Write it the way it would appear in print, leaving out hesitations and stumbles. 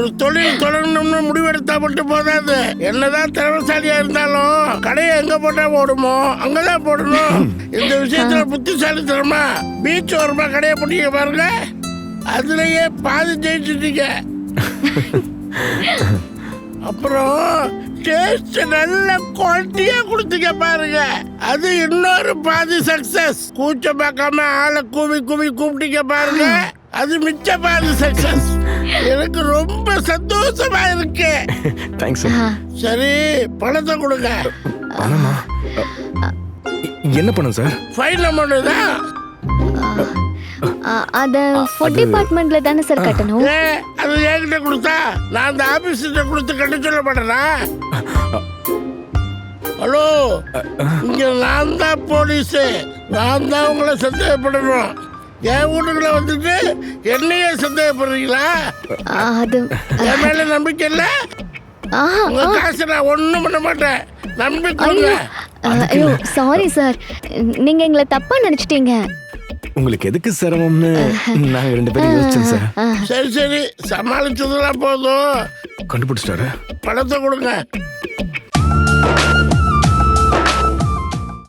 ஒரு தொழில் தொடங்கணும்னு முடிவெடுத்தா மட்டும் போதாது. என்னதான் திறமைசாலியா இருந்தாலும் கடையை எங்க போட்டா ஓடுமோ அங்கதான் போடணும். இந்த விஷயத்துல புத்திசாலித்தனமா பீச் ஓரமா கடையை போட்டீங்க பாருங்க, அதுலயே பாதி ஜெயிச்சுட்டீங்க. அப்புறம் டேஸ்ட் நல்ல குவாலிட்டியா கொடுத்தீங்க பாருங்க, அது இன்னொரு பாதி சக்சஸ். கூச்ச பார்க்காம ஆளை கூவி கூப்பிட்டீங்க பாருங்க, அது மிச்ச பாதி சக்சஸ். எனக்கு ரொம்ப சந்தோஷமா இருக்கு. தேங்க்ஸ். சரி, பணத்தை கொடுங்க. பணமா? என்ன பணம் சார்? ஃபைன் அமௌண்ட் தான். அத ஃபுட் டிபார்ட்மெண்ட்ல தானே சார் கட்டணும். அது என்கிட்ட கொடுத்தா நான் அந்த ஆபீஸ்கிட்ட கொடுத்து கட்ட சொல்ல மாட்டேனா? ஹலோ, இங்க நான் தான் போலீஸ், நான் தான் உங்களை சந்தேகப்படணும். என் வீட்டுக்குள்ள வந்துட்டு என்னையே சந்தேகப்படுறீங்களா? அது என் மேல நம்பிக்கை இல்ல? உங்க காசை நான் ஒண்ணும் பண்ண மாட்டேன், நம்பிக்கை. ஐயோ சாரி சார், நீங்க எங்களை தப்பா நினைச்சிட்டீங்க. உங்களுக்கு எதுக்கு சிரமம்னு நாங்க 2 பேரும் யோசிச்சோம் சார். சரி சமாளிச்சதெல்லாம் போதும். கண்டுபிடிச்சிட்டாரு. பணத்தை கொடுங்க.